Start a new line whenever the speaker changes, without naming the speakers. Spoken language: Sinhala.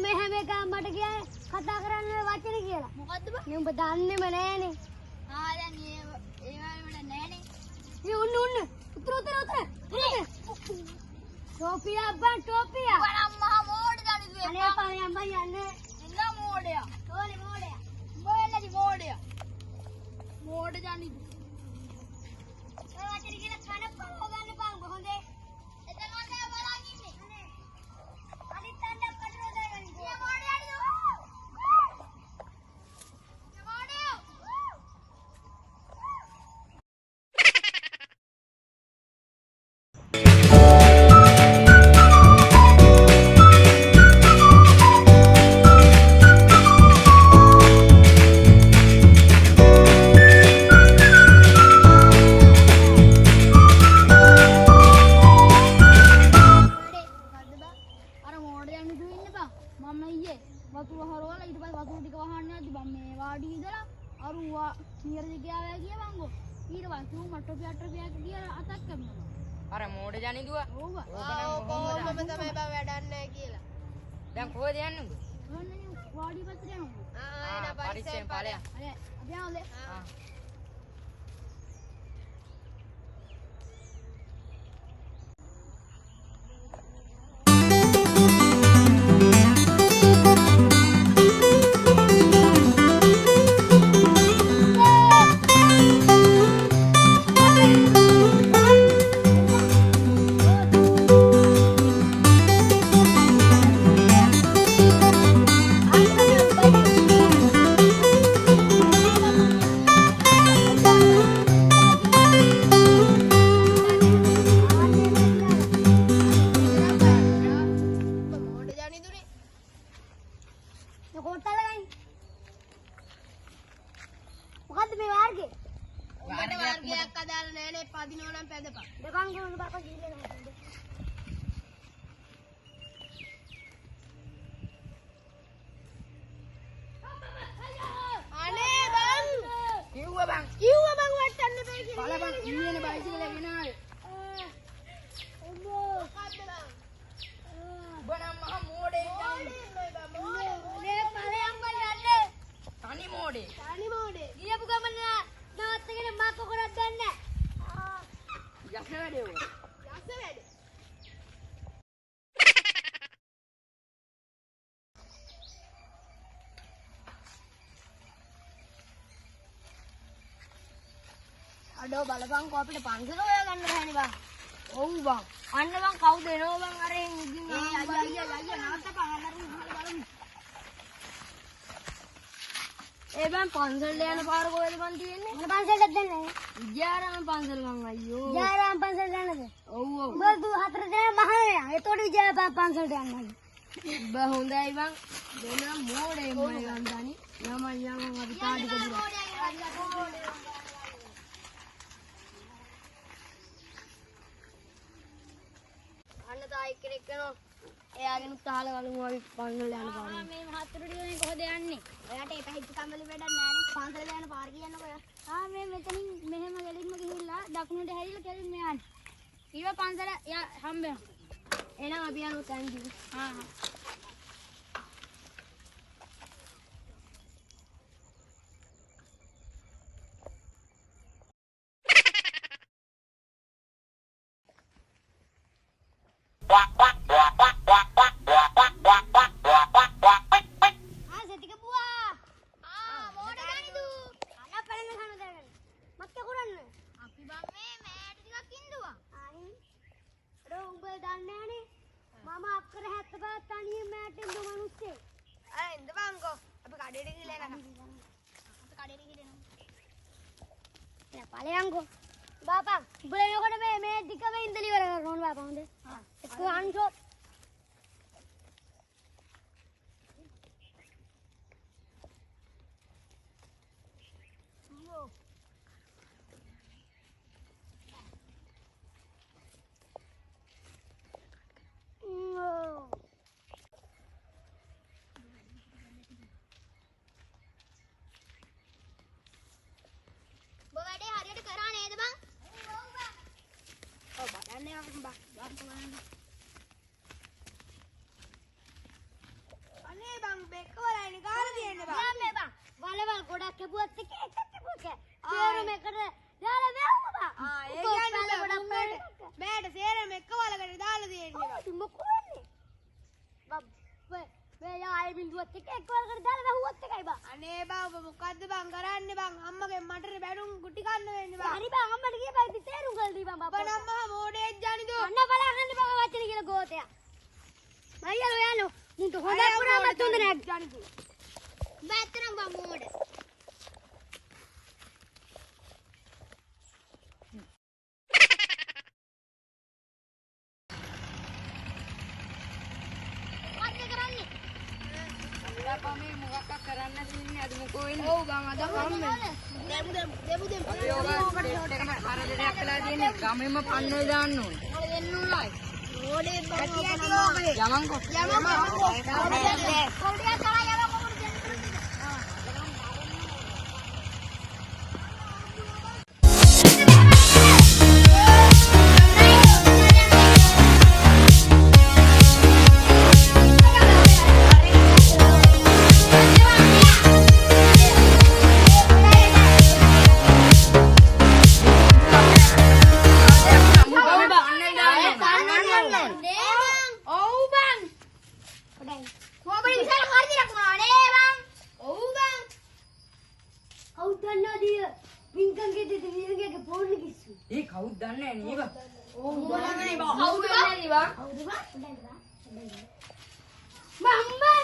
මේ හැම එකම මට කියන්නේ කතා කරන්න වචන කියලා. මොකද්ද බං? නේ උඹ දන්නේම නෑනේ. දැන් ඒවා වල නෑනේ. මේ උන්න උතර. टोपिया बन टोपिया बड़ा महा मोड़ जानी तू अरे पानी अम्मा याने इतना मोड़या मोड़या मोड़ जानी तू ए वाचरी के खाना पर होगा ने पांग होंदे इतना मोड़े वाला नहीं ने अरे तंडा कटरो दे गनी ये मोड़या नी वतुर हरवाला इट पास वतुर टिक वहाने आज बम्मे वाडी इधर और वो नियर जगह आवे गया बांगो ඊට වතු මට්ටෝ පියා ගියා අතක් කරනවා අර මෝඩ ජානි දුවා ඔව් කොහොමද තමයි බා වැඩක් නැහැ කියලා දැන් කොහෙද යන්නේ ඔන්නේ වාඩි පස්සේ යනවා එන පරිස්සම් ඵලයක් අනේ අපි ආවලේ අඩෝ බලපන් කොපිට පන්සල හොයා ගන්න බෑනේ බං. ඔව් බං. අන්න බං කවුද එනව බං අර ඉඳින් අයියා නාත්තපන් අන්නරින් බලමු. ඒ බං පන්සලට යන පාර කොහෙද බං තියෙන්නේ? මොන පන්සලටද දෙන්නේ? විජයාරාම පන්සල මං අයියෝ. විජයාරාම පන්සලට යන්නද? ඔව් ඔව්. උඹ හතර දෙනා මහානයා. ඒතකොට විජයාරාම පන්සලට යන්නද? බා හොඳයි බං. දෙනා මෝඩේ මොනේ ගන්දානි. යමන් අපි කාඩි කදුරා. ताई के रेकनो ए आगे नु ताल वालू අපි පන්සල යන පාර මේ මහත්තුරුඩි වනේ කොහෙද යන්නේ ඔයාට ඒ පැහිච්ච කම්බල වැඩක් නැහැ නේ පන්සල යන පාර කියන්නකෝ මේ මෙතනින් මෙහෙම ගෙලින්ම ගිහිල්ලා දකුණට හැරිලා කෙලින්ම යන්න ඊළඟ පන්සල හම්බ වෙනවා එහෙනම් අපි යනවා තැන් දිග Palengko, bapak, boleh nggak kau me dika me indeli orang orang bapak mende, itu anjot. ගොඩක් කැපුවත් එක එකක් කැපුවා කෑ. සේරම එකට දාලා වැහුවා බා.
ඒ කියන්නේ බෑට සේරම එක වලකට දාලා දෙන්නේ.
ඉතින් මොකෝන්නේ? මේ ආයෙ බින්දුවත් එක වලකට දාලා වැහුවත් එකයි බා.
අනේ බා ඔබ මොකද්ද බං කරන්නේ බං? අම්මගෙන් මට බැනුම් කුටි කන්න වෙන්නේ බං.
හරි බා අම්මට කියපන් ඉතින් තේරුම් ගන්න දීපන් බා.
බං අම්මා මොඩේ ජානිදෝ.
අන්න බලාගන්න බා වචන කියලා ගෝතයා. මයියලෝ යano මුන්ට හොඳ පුරාමත් හොඳ නෑ ජානිදෝ. බෑතරම් බා මොඩේ.
කමේ මොකක් කරන්න තියන්නේ අද මොකෝ ඉන්නේ. ඔව් බං අද කම්මේ. දෙමු. අපි ඔබ ටෙස්ට් එකම අර දෙයක් කළා තියෙන්නේ ගමෙම පන්නේ දාන්න ඕනේ. මම දෙන්න උනායි. ඕඩේ බං යමන්කෝ. කොල්ඩියා කරා යමන්කෝ මොකද දෙන්න. ඒ කවුද දන්නේ නෑ නේද?
ඕ මොනවද නේ බා? කවුද දන්නේ බා? කවුද බා? මම්මා